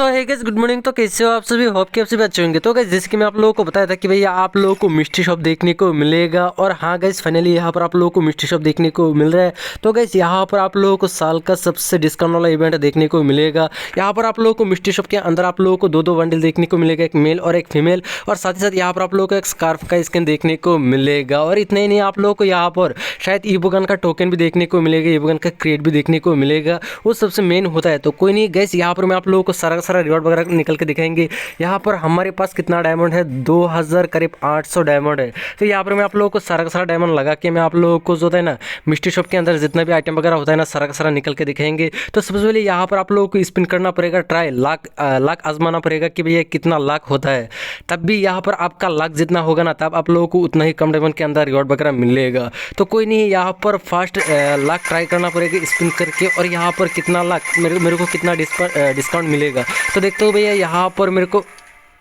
तो है guys, good morning. तो कैसे हो आप सभी? होप कि आप सभी अच्छे होंगे। तो गाइस, जैसे कि मैं आप लोगों को बताया था कि भैया आप लोगों को मिस्ट्री शॉप देखने को मिलेगा। और हाँ गाइस, फाइनली यहाँ पर आप लोगों को मिस्ट्री शॉप देखने को मिल रहा है। तो गाइस, यहाँ पर आप लोगों को साल का सबसे डिस्काउंट वाला इवेंट देखने को मिलेगा। यहाँ पर आप लोगों को मिस्ट्री शॉप के अंदर आप लोगों को दो बंडल देखने को मिलेगा, एक मेल और एक फीमेल। और साथ ही साथ यहाँ पर आप लोगों को एक स्कार्फ का स्किन देखने को मिलेगा। और इतना ही नहीं, आप लोगों को यहाँ पर शायद ईबोगन का टोकन भी देखने को मिलेगा, ईबोगन का क्रिएट भी देखने को मिलेगा। वो सबसे मेन होता है। तो कोई नहीं गाइस, यहाँ पर मैं आप लोगों को सारा का सारा रिवॉर्ड वगैरह निकल के दिखाएंगे। यहाँ पर हमारे पास कितना डायमंड है? 2000 करीब 800 डायमंड है। तो यहाँ पर मैं आप लोगों को सारा का सारा डायमंड लगा के मैं आप लोगों को जो है ना मिस्ट्री शॉप के अंदर जितना भी आइटम वगैरह होता है ना, सारा का सारा निकल के दिखाएंगे। तो सबसे पहले यहाँ पर आप लोगों को स्पिन करना पड़ेगा, ट्राई लाख आजमाना पड़ेगा कि भैया कितना लाख होता है। तब भी यहाँ पर आपका लाख जितना होगा ना, तब आप लोगों को उतना ही कम डायमंड के अंदर रिवॉर्ड वगैरह मिलेगा। तो कोई नहीं, यहाँ पर फर्स्ट लाख ट्राई करना पड़ेगा स्पिन करके। और यहाँ पर कितना लाख मेरे को कितना डिस्काउंट मिलेगा। तो देखते हो भैया, यहाँ पर मेरे को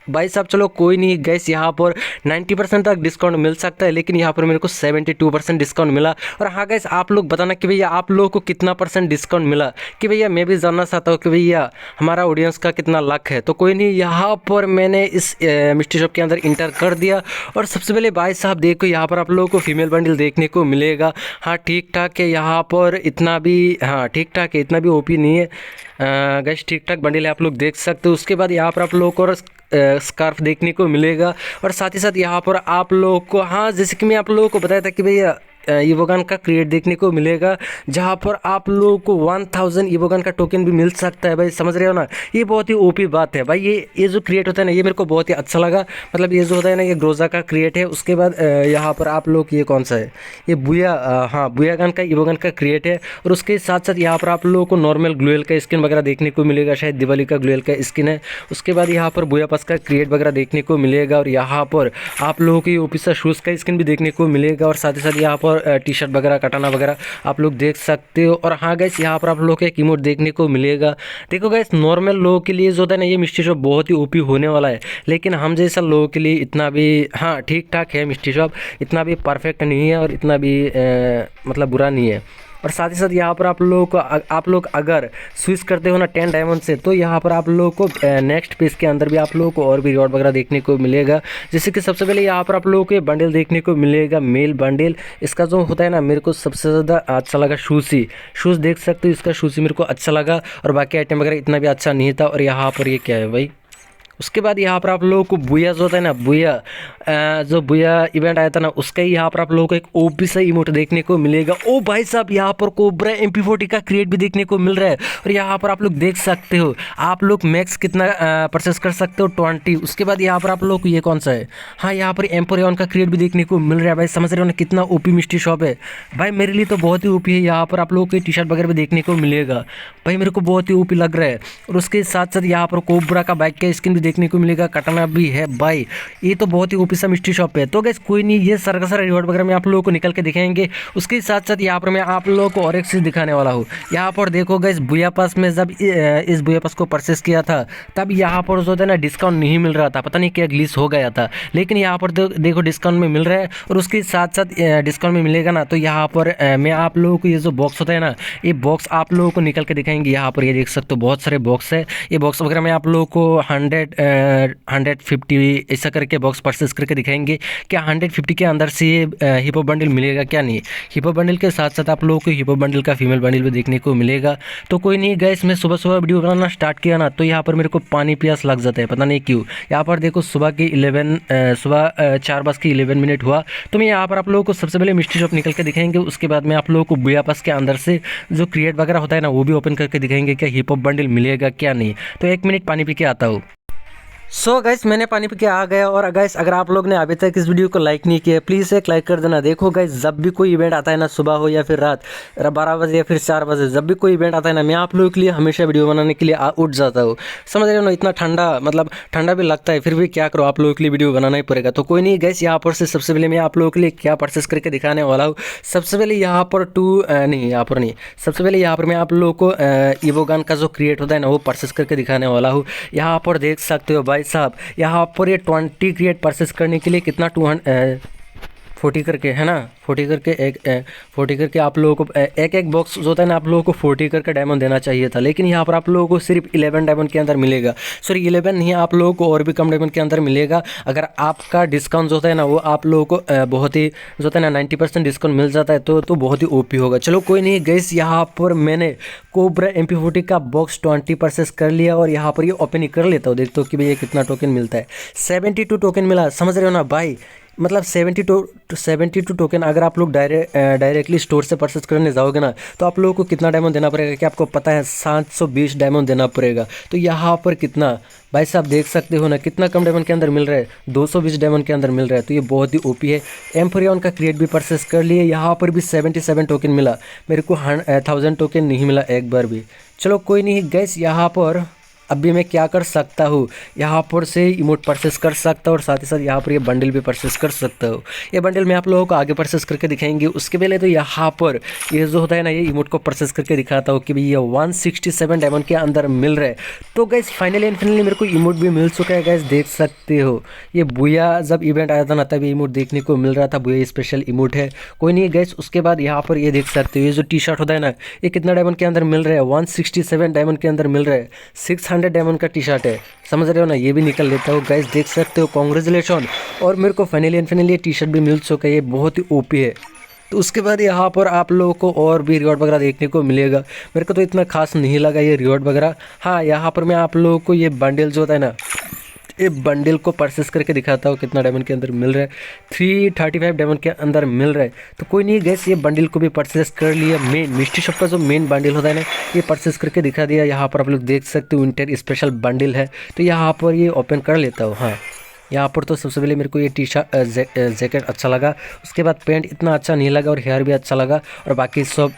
भाई साहब, चलो कोई नहीं गैस, यहाँ पर 90% तक डिस्काउंट मिल सकता है, लेकिन यहाँ पर मेरे को 72% डिस्काउंट मिला। और हाँ गैस, आप लोग बताना कि भैया आप लोगों को कितना परसेंट डिस्काउंट मिला, कि भैया मैं भी जानना चाहता हूँ कि भैया हमारा ऑडियंस का कितना लक है। तो कोई नहीं, यहाँ पर मैंने इस मिस्ट्री शॉप के अंदर इंटर कर दिया। और सबसे पहले भाई साहब देखो, यहाँ पर आप लोगों को फीमेल बंडल देखने को मिलेगा। हाँ ठीक ठाक है, यहाँ पर इतना भी, हाँ ठीक ठाक है, इतना भी ओपी नहीं है गैस, ठीक ठाक बंडल है, आप लोग देख सकते हो। उसके बाद यहाँ पर आप लोगों को स्कार्फ देखने को मिलेगा। और साथ ही साथ यहाँ पर आप लोगों को, हाँ जैसे कि मैं आप लोगों को बताया था कि भैया ईबोगन का क्रिएट देखने को मिलेगा, जहाँ पर आप लोगों को 1000 ईबोगन का टोकन भी मिल सकता है। भाई समझ रहे हो ना, ये बहुत ही ओपी बात है भाई। ये जो क्रिएट होता है ना, ये मेरे को बहुत ही अच्छा लगा। मतलब ये जो होता है ना, ये ग्रोजा का क्रिएट है। उसके बाद यहाँ पर आप लोग, ये कौन सा है, ये बुया, हाँ बुयागन का ईबोगन का क्रिएट है। और उसके साथ साथ यहाँ पर आप लोगों को नॉर्मल ग्लूएल का स्किन वगैरह देखने को मिलेगा, शायद दिवाली का ग्लूएल का स्किन है। उसके बाद यहाँ पर बुया पास का क्रिएट वगैरह देखने को मिलेगा। और यहाँ पर आप लोगों को ओपी सा शूज़ का स्किन भी देखने को मिलेगा। और साथ ही साथ यहाँ पर टी शर्ट वगैरह, कटाना वगैरह आप लोग देख सकते हो। और हाँ गैस, यहाँ पर आप लोगों को एक इमोट देखने को मिलेगा। देखो गैस, नॉर्मल लोगों के लिए जो होता है ना, ये मिस्ट्री शॉप बहुत ही ओपी होने वाला है। लेकिन हम जैसा लोगों के लिए इतना भी, हाँ ठीक ठाक है मिस्ट्री शॉप, इतना भी परफेक्ट नहीं है और इतना भी मतलब बुरा नहीं है। और साथ ही साथ यहाँ पर आप लोगों को, आप लोग अगर स्विच करते हो ना 10 डायमंड से, तो यहाँ पर आप लोगों को नेक्स्ट पेज के अंदर भी आप लोगों को और भी रिवॉर्ड वगैरह देखने को मिलेगा। जैसे कि सबसे पहले यहाँ पर आप लोगों को ये बंडल देखने को मिलेगा, मेल बंडल। इसका जो होता है ना, मेरे को सबसे ज़्यादा अच्छा लगा शूज़ देख सकते हो, इसका शूज़ मेरे को अच्छा लगा। और बाकी आइटम वगैरह इतना भी अच्छा नहीं था। और यहाँ पर ये क्या है भाई, उसके बाद यहाँ पर आप लोगों को बुया जो होता है ना, बुया जो बुया इवेंट आया था ना, उसका ही यहाँ पर आप लोगों को एक ओपी सा इमोट देखने को मिलेगा। ओ भाई साहब, यहाँ पर कोबरा MP40 का क्रिएट भी देखने को मिल रहा है। और यहाँ पर आप लोग देख सकते हो, आप लोग मैक्स कितना परचेस कर सकते हो, 20। उसके बाद यहाँ पर आप लोग को ये कौन सा है, हाँ यहाँ पर एम्पोरियन का क्रिएट भी देखने को मिल रहा है। भाई समझ रहे हो ना, कितना ओपी मिस्ट्री शॉप है भाई, मेरे लिए तो बहुत ही ओपी है। यहाँ पर आप लोगों को टी शर्ट वगैरह भी देखने को मिलेगा भाई, मेरे को बहुत ही ओपी लग रहा है। और उसके साथ साथ यहाँ पर कोबरा का बाइक का स्किन भी देखने को मिलेगा, कटाना भी है भाई। ये तो बहुत ही ओपी सा मिस्ट्री शॉप है। तो गाइस कोई नहीं, ये सारा का सारा रिवॉर्ड वगैरह मैं आप लोगों को निकल के दिखाएंगे। उसके साथ साथ यहाँ पर मैं आप लोगों को और एक चीज़ दिखाने वाला हूँ। यहाँ पर देखो गाइस, बुया पास में जब इस बुया पास को परचेस किया था, तब यहाँ पर जो है ना डिस्काउंट नहीं मिल रहा था, पता नहीं क्या ग्लिच हो गया था। लेकिन यहाँ पर देखो डिस्काउंट में मिल रहा है। और उसके साथ साथ डिस्काउंट में मिलेगा ना, तो यहाँ पर मैं आप लोगों को ये जो बॉक्स होता है ना, ये बॉक्स आप लोगों को निकल के दिखाएंगे। यहाँ पर ये देख सकते हो, बहुत सारे बॉक्स है। ये बॉक्स वगैरह मैं आप लोगों को 150 ऐसा करके बॉक्स परचेस करके दिखाएंगे। क्या 150 के अंदर से ये हिपो बंडल मिलेगा क्या? नहीं, हिपो बंडल के साथ साथ आप लोगों को हिपो बंडल का फीमेल बंडल भी देखने को मिलेगा। तो कोई नहीं गाइस, मैं सुबह सुबह वीडियो बनाना स्टार्ट किया ना, तो यहाँ पर मेरे को पानी प्यास लग जाता है, पता नहीं क्यों। यहाँ पर देखो सुबह 4:11 हुआ। तो मैं यहाँ पर आप लोगों को सबसे पहले मिस्ट्री शॉप निकल के दिखाएंगे। उसके बाद मैं आप लोगों को बुया पास के अंदर से जो क्रिएट वगैरह होता है ना, वो भी ओपन करके दिखाएंगे क्या हिप हॉप बंडल मिलेगा क्या नहीं। तो 1 मिनट पानी पी के आता हूँ। सो गाइस, मैंने पानी पी के आ गया। और गाइस, अगर आप लोग ने अभी तक इस वीडियो को लाइक नहीं किया, प्लीज़ एक लाइक कर देना। देखो गाइस, जब भी कोई इवेंट आता है ना, सुबह हो या फिर रात 12 बजे या फिर 4 बजे, जब भी कोई इवेंट आता है ना, मैं आप लोगों के लिए हमेशा वीडियो बनाने के लिए उठ जाता हूँ। समझ रहे हो ना, इतना ठंडा, मतलब ठंडा भी लगता है, फिर भी क्या करो, आप लोगों के लिए वीडियो बनाना ही पड़ेगा। तो कोई नहीं गाइस, यहाँ पर से सबसे पहले मैं आप लोगों के लिए क्या परचेस करके दिखाने वाला हूँ। सबसे पहले यहाँ पर सबसे पहले यहाँ पर मैं आप लोगों को ईबोगन का जो क्रिएट होता है ना, वो परचेस करके दिखाने वाला हूँ। यहाँ पर देख सकते हो भाई साहब, यहाँ पर ये 20 क्रिएट परचेस करने के लिए कितना 40 करके है ना, 40 करके 40 करके आप लोगों को एक एक बॉक्स जो होता है ना आप लोगों को 40 करके डायमंड देना चाहिए था, लेकिन यहाँ पर आप लोगों को सिर्फ 11 डायमंड के अंदर मिलेगा। सॉरी 11 नहीं, आप लोगों को और भी कम डायमंड के अंदर मिलेगा। अगर आपका डिस्काउंट जो होता है ना वो आप लोगों को बहुत ही जो होता है ना 90% डिस्काउंट मिल जाता है तो बहुत ही ओपी होगा। चलो कोई नहीं गाइस, यहाँ पर मैंने कोबरा MP40 का बॉक्स 20 परचेस कर लिया और यहाँ पर ये ओपन ही कर लेता हूँ। देखते हो कि भैया कितना टोकन मिलता है। 72 टोकन मिला, समझ रहे हो ना भाई, मतलब 72 टोकन अगर आप लोग डायरेक्टली स्टोर से परचेस करने जाओगे ना तो आप लोगों को कितना डायमंड देना पड़ेगा कि आपको पता है 720 डायमंड देना पड़ेगा। तो यहाँ पर कितना भाई साहब देख सकते हो ना कितना कम डायमंड के अंदर मिल रहा है, 220 डायमंड के अंदर मिल रहा है। तो ये बहुत ही ओपी है। M41 का क्रिएट भी परचेस कर लिए, यहाँ पर भी 77 टोकन मिला, मेरे को 1000 टोकन नहीं मिला एक बार भी। चलो कोई नहीं गैस, यहाँ पर अभी मैं क्या कर सकता हूँ, यहाँ पर से इमोट परचेस कर सकता हूँ और साथ ही साथ यहाँ पर ये बंडल भी परचेस कर सकता हूँ। ये बंडल मैं आप लोगों को आगे परचेस करके दिखाएंगे। उसके पहले तो यहाँ पर ये जो होता है ना ये इमोट को परचेस करके दिखाता हूँ कि भाई ये 167 डायमंड के अंदर मिल रहा है। तो गैस फाइनली एंड फाइनली मेरे को इमोट भी मिल चुका है। गैस देख सकते हो ये बुया जब इवेंट आया था ना तब ये इमोट देखने को मिल रहा था, बुया स्पेशल इमोट है। कोई नहीं गैस, उसके बाद यहाँ पर ये देख सकते हो ये जो टी शर्ट होता है ना ये कितना डायमंड के अंदर मिल रहा है, 167 डायमंड के अंदर मिल रहा है। 600 डायमंड का टी शर्ट है, समझ रहे हो ना, ये भी निकल लेता हूँ। गाइस देख सकते हो, कांग्रेचुलेशन। और मेरे को फाइनली एंड फाइनली ये टी शर्ट भी मिल चुका है, ये बहुत ही ओपी है। तो उसके बाद यहाँ पर आप लोगों को और भी रिवॉर्ड वगैरह देखने को मिलेगा। मेरे को तो इतना खास नहीं लगा ये रिवॉर्ड वगैरह। हाँ यहाँ पर मैं आप लोगों को ये बंडल जो होता है ना ये बंडल को परचेस करके दिखाता हूँ कितना डायमंड के अंदर मिल रहा है। 335 डायमंड के अंदर मिल रहा है। तो कोई नहीं गैस, ये बंडल को भी परचेस कर लिया। मेन मिस्ट्री शॉप का जो मेन बंडल होता है ना ये परचेस करके दिखा दिया। यहाँ पर आप लोग देख सकते हो विंटर स्पेशल बंडल है, तो यहाँ पर ये ओपन कर लेता हूँ। हाँ यहाँ पर तो सबसे पहले मेरे को ये टी शर्ट जैकेट अच्छा लगा, उसके बाद पैंट इतना अच्छा नहीं लगा और हेयर भी अच्छा लगा और बाकी सब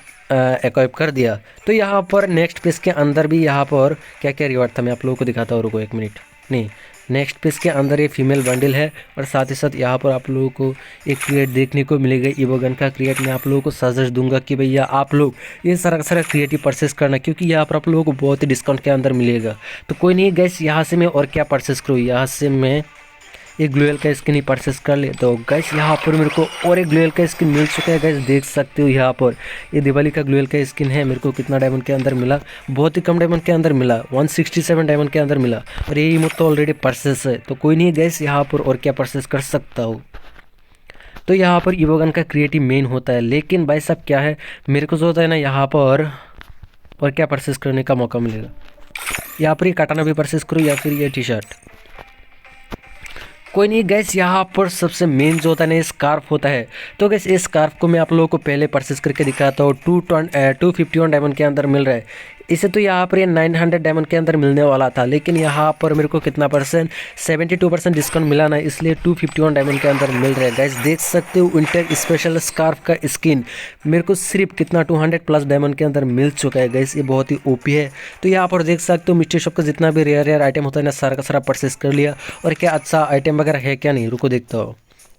एक्वाइप कर दिया। तो यहाँ पर नेक्स्ट पेज के अंदर भी यहाँ पर क्या क्या रिवार्ड था मैं आप लोगों को दिखाता हूँ, रुको एक मिनट। नहीं, नेक्स्ट पेज के अंदर ये फीमेल बंडल है और साथ ही साथ यहाँ पर आप लोगों को एक क्रिएट देखने को मिलेगा। इवोगन का क्रिएट मैं आप लोगों को सजेस्ट दूंगा कि भैया आप लोग ये सारा क्रिएटिव परचेस करना, क्योंकि यहाँ पर आप लोगों को बहुत ही डिस्काउंट के अंदर मिलेगा। तो कोई नहीं गैस, यहाँ से मैं और क्या परचेस करूँ, यहाँ से मैं एक ग्लोयल का स्किन ही परचेस कर लेता हूँ। गैस यहाँ पर मेरे को और एक ग्लोयल का स्किन मिल चुका है। गैस देख सकते हो यहाँ पर ये दिवाली का ग्लोयल का स्किन है। मेरे को कितना डायमंड के अंदर मिला, बहुत ही कम डायमंड के अंदर मिला, 167 डायमंड के अंदर मिला और ये इमोट तो ऑलरेडी परचेस है। तो कोई नहीं गैस, यहाँ पर और क्या परचेस कर सकता हूँ। तो यहाँ पर इवोगन का क्रिएटिव मेन होता है, लेकिन भाई साहब क्या है मेरे को जो होता है ना यहाँ पर और क्या परचेस करने का मौका मिलेगा। यहाँ पर ये काटाना भी परचेस करूँ या फिर ये टी शर्ट। कोई नहीं गैस, यहाँ पर सबसे मेन जो होता है ना स्कार्फ होता है। तो गैस इस स्कार्फ को मैं आप लोगों को पहले परचेस करके दिखाता हूँ। 251 डायमंड के अंदर मिल रहा है। इसे तो यहाँ पर ये 900 डायमंड के अंदर मिलने वाला था, लेकिन यहाँ पर मेरे को कितना परसेंट 72% डिस्काउंट मिला ना, इसलिए 251 डायमंड के अंदर मिल रहा है। गाइस देख सकते हो विंटर स्पेशल स्कार्फ का स्किन मेरे को सिर्फ कितना 200+ डायमंड के अंदर मिल चुका है। गाइस ये बहुत ही ओपी है। तो यहाँ पर देख सकते हो मिस्ट्री शॉप का जितना भी रेयर आइटम होता है ना सारा का सारा परचेस कर लिया। और क्या अच्छा आइटम वगैरह है क्या, नहीं रुको देखता हो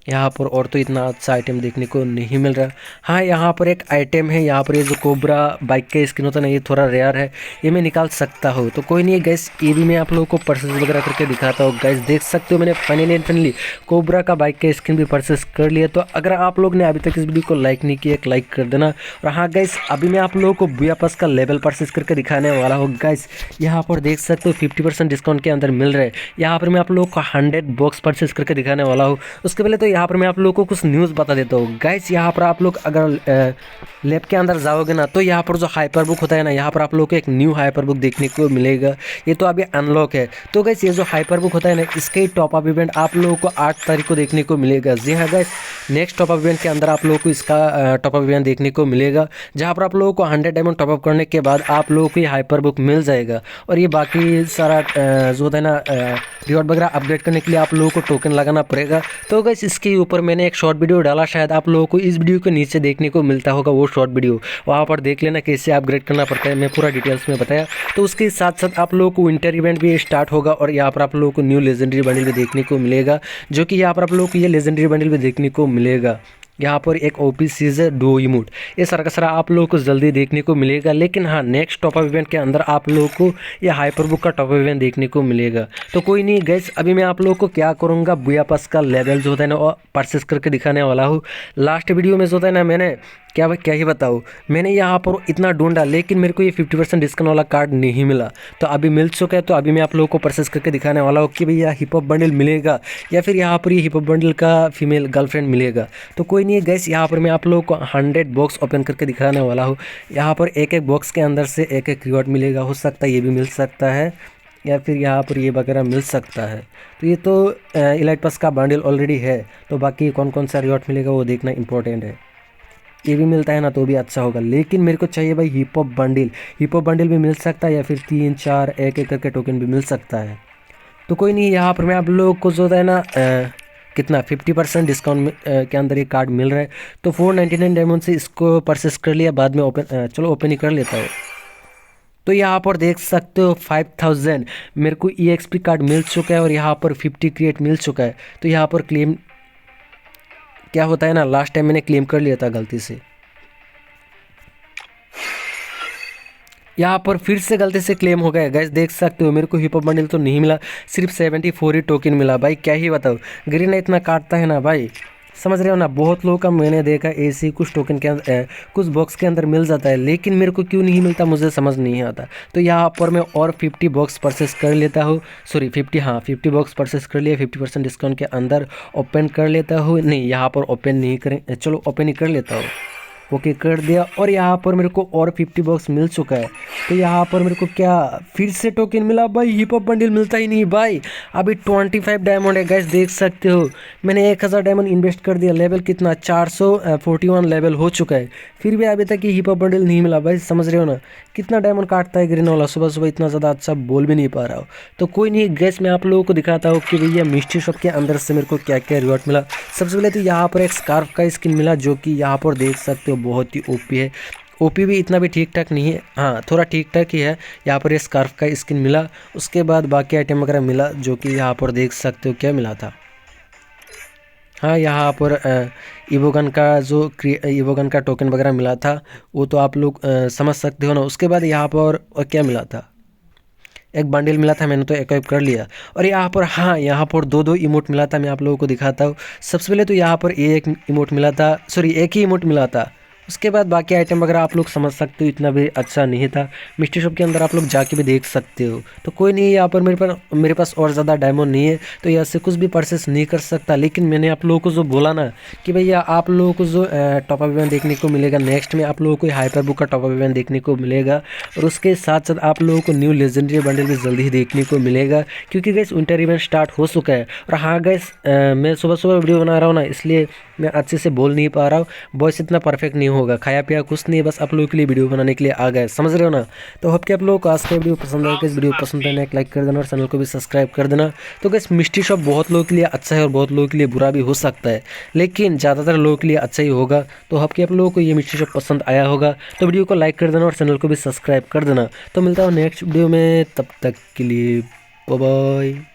यहाँ पर। और तो इतना अच्छा आइटम देखने को नहीं मिल रहा। हाँ यहाँ पर एक आइटम है, यहाँ पर ये जो कोबरा बाइक का स्किन होता है ना ये थोड़ा रेयर है, ये मैं निकाल सकता हूँ। तो कोई नहीं गैस, ये भी मैं आप लोगों को परचेस वगैरह करके दिखाता हूँ। गैस देख सकते हो मैंने फाइनली कोबरा का बाइक का स्किन भी परचेस कर लिया। तो अगर आप लोग ने अभी तक इस वीडियो को लाइक नहीं किया, एक लाइक कर देना। और हाँ गैस, अभी मैं आप लोगों को बुया पास का लेवल परचेस करके दिखाने वाला हूँ। गैस यहाँ पर देख सकते हो 50% डिस्काउंट के अंदर मिल रहा है। यहाँ पर मैं आप लोगों को 100 बॉक्स परचेस करके दिखाने वाला हूँ। उसके पहले तो यहाँ पर मैं आप लोगों को कुछ न्यूज़ बता देता हूँ। गाइस यहाँ पर आप लोग अगर लैब के अंदर जाओगे ना तो यहाँ पर जो हाइपर बुक होता है ना यहाँ पर आप लोगों को एक न्यू हाइपर बुक देखने को मिलेगा। ये तो अभी अनलॉक है। तो गाइस ये जो हाइपर बुक होता है ना इसका ही टॉप अप इवेंट आप लोगों को 8 तारीख को देखने को मिलेगा। जी हाँ guys, next top up event के अंदर आप लोगों को इसका टॉप अप इवेंट देखने को मिलेगा, जहाँ पर आप लोगों को 100 डायमंड टॉप अप करने के बाद आप लोगों को ये हाइपर बुक मिल जाएगा। और ये बाकी सारा जो होता है ना रिवॉर्ड वगैरह अपग्रेड करने के लिए आप लोगों को टोकन लगाना पड़ेगा। तो गाइस इसके ऊपर मैंने एक शॉर्ट वीडियो डाला, शायद आप लोगों को इस वीडियो के नीचे देखने को मिलता होगा वो शॉर्ट वीडियो, वहाँ पर देख लेना कैसे अपग्रेड करना पड़ता है, मैं पूरा डिटेल्स में बताया। तो उसके साथ साथ आप लोगों को विंटर इवेंट भी स्टार्ट होगा और यहाँ पर आप लोगों को न्यू लेजेंडरी बंडल भी देखने को मिलेगा, जो कि यहाँ पर आप लोगों को ये लेजेंडरी बंडल भी देखने को मिलेगा। यहाँ पर एक ओपी सीजर डो इमोट, ये सारा का सारा आप लोगों को जल्दी देखने को मिलेगा। लेकिन हाँ, नेक्स्ट टॉप अप इवेंट के अंदर आप लोगों को ये हाइपर बुक का टॉप अप इवेंट देखने को मिलेगा। तो कोई नहीं गाइस, अभी मैं आप लोगों को क्या करूँगा, बुया पास का लेवल जो होता है ना वो परचेस करके दिखाने वाला हूँ। लास्ट वीडियो में जो होता है ना, मैंने क्या ही बताऊँ, मैंने यहाँ पर इतना ढूंढा लेकिन मेरे को ये 50% डिस्काउंट वाला कार्ड नहीं मिला। तो अभी मिल चुका है, तो अभी मैं आप लोगों को परचेस करके दिखाने वाला हूँ कि भैया हिप हॉप बंडल मिलेगा या फिर यहाँ पर ये हिप हॉप बंडल का फीमेल गर्लफ्रेंड मिलेगा। तो कोई नहीं गैस, यहाँ पर मैं आप लोगों को 100 बॉक्स ओपन करके दिखाने वाला हूँ। यहाँ पर एक एक बॉक्स के अंदर से एक एक रिवॉर्ड मिलेगा, हो सकता है ये भी मिल सकता है या फिर यहाँ पर ये वगैरह मिल सकता है। तो ये तो इलाइट पास का बंडल ऑलरेडी है, तो बाकी कौन कौन सा रिवॉर्ड मिलेगा वो देखना इंपॉर्टेंट है। ये भी मिलता है ना तो भी अच्छा होगा, लेकिन मेरे को चाहिए भाई hip hop bundle. Hip hop bundle भी मिल सकता है या फिर 3 4 एक एक करके टोकन भी मिल सकता है। तो कोई नहीं, यहाँ पर मैं आप लोगों को जो है ना कितना 50% डिस्काउंट के अंदर ये कार्ड मिल रहा है। तो 499 डायमंड से इसको परचेस कर लिया, बाद में चलो ओपन ही कर लेता हूँ। तो यहाँ पर देख सकते हो 5000 मेरे को EXP कार्ड मिल चुका है और यहाँ पर 50 क्रिएट मिल चुका है। तो यहाँ पर क्लेम क्या होता है ना, लास्ट टाइम मैंने क्लेम कर लिया था गलती से, यहाँ पर फिर से गलती से क्लेम हो गया। गैस देख सकते हो मेरे को हिप हॉप बंडल तो नहीं मिला, सिर्फ 74 ही टोकन मिला। भाई क्या ही बताओ, ग्रीन इतना काटता है ना भाई, समझ रहे हो ना। बहुत लोगों का मैंने देखा ऐसे कुछ टोकन के अंदर कुछ बॉक्स के अंदर मिल जाता है, लेकिन मेरे को क्यों नहीं मिलता मुझे समझ नहीं आता। तो यहाँ पर मैं और 50 बॉक्स परचेस कर लेता हूँ, सॉरी 50 बॉक्स परचेस कर लिया, 50% डिस्काउंट के अंदर ओपन कर लेता हूँ। नहीं, यहाँ पर ओपन नहीं करें, चलो ओपन ही कर लेता हूँ। ओके कर दिया और यहाँ पर मेरे को और 50 बॉक्स मिल चुका है। तो यहाँ पर मेरे को क्या फिर से टोकन मिला भाई, हिप हॉप बंडल मिलता ही नहीं भाई। अभी 25 डायमंड है गाइस, देख सकते हो मैंने 1000 डायमंड इन्वेस्ट कर दिया। लेवल कितना 441 लेवल हो चुका है, फिर भी अभी तक ये हिप हॉप बंडल नहीं मिला भाई। समझ रहे हो ना कितना डायमंड काटता है ग्रीन वाला, सुबह सुबह इतना ज़्यादा अच्छा बोल भी नहीं पा रहा हो। तो कोई नहीं गैस, मैं आप लोगों को दिखाता हूँ कि भैया मिस्ट्री शॉप के अंदर से मेरे को क्या क्या रिवॉर्ड मिला। सबसे पहले तो यहाँ पर एक स्कार्फ का स्किन मिला, जो कि यहाँ पर देख सकते हो बहुत ही ओपी है। ओपी भी इतना भी ठीक ठाक नहीं है, हाँ थोड़ा ठीक ठाक ही है। यहाँ पर ये स्कार्फ का स्किन मिला, उसके बाद बाकी आइटम वगैरह मिला, जो कि यहाँ पर देख सकते हो क्या मिला था। हाँ, यहाँ पर इवोगन का टोकन वगैरह मिला था, वो तो आप लोग समझ सकते हो ना। उसके बाद यहाँ पर और क्या मिला था, एक बंडल मिला था, मैंने तो एक्वाइप कर लिया। और यहाँ पर हाँ, यहाँ पर दो इमोट मिला था, मैं आप लोगों को दिखाता हूँ। सबसे पहले तो यहाँ पर एक इमोट मिला था, सॉरी एक ही इमोट मिला था। उसके बाद बाकी आइटम वगैरह आप लोग समझ सकते हो, इतना भी अच्छा नहीं था। मिस्ट्री शॉप के अंदर आप लोग जाके भी देख सकते हो। तो कोई नहीं, यहाँ पर मेरे पास और ज़्यादा डायमंड नहीं है, तो यहाँ से कुछ भी परचेस नहीं कर सकता। लेकिन मैंने आप लोगों को जो बोला ना कि भैया आप लोगों को जो टॉप अप इवेंट देखने को मिलेगा, नेक्स्ट में आप लोगों को हाइपर बुक का टॉप अप इवेंट देखने को मिलेगा। और उसके साथ साथ आप लोगों को न्यू लेजेंडरी बंडल भी जल्दी ही देखने को मिलेगा, क्योंकि गैस विंटर इवेंट स्टार्ट हो चुका है। और हाँ गैस, मैं सुबह सुबह वीडियो बना रहा हूँ ना, इसलिए मैं अच्छे से बोल नहीं पा रहा हूँ, वॉइस इतना परफेक्ट नहीं होगा। खाया पिया कुछ नहीं, बस आप लोगों के लिए वीडियो बनाने के लिए आ गए, समझ रहे हो ना। तो होप कि आप लोगों को आज का वीडियो पसंद आएगा। इस वीडियो पसंद आने एक लाइक कर देना और चैनल को भी सब्सक्राइब कर देना। तो गैस मिस्ट्री शॉप बहुत लोगों के लिए अच्छा है और बहुत लोगों के लिए बुरा भी हो सकता है, लेकिन ज़्यादातर लोगों के लिए अच्छा ही होगा। तो होप कि आप लोगों को ये मिस्ट्री शॉप पसंद आया होगा, तो वीडियो को लाइक कर देना और चैनल को भी सब्सक्राइब कर देना। तो मिलता हूँ नेक्स्ट वीडियो में, तब तक के लिए बाय बाय।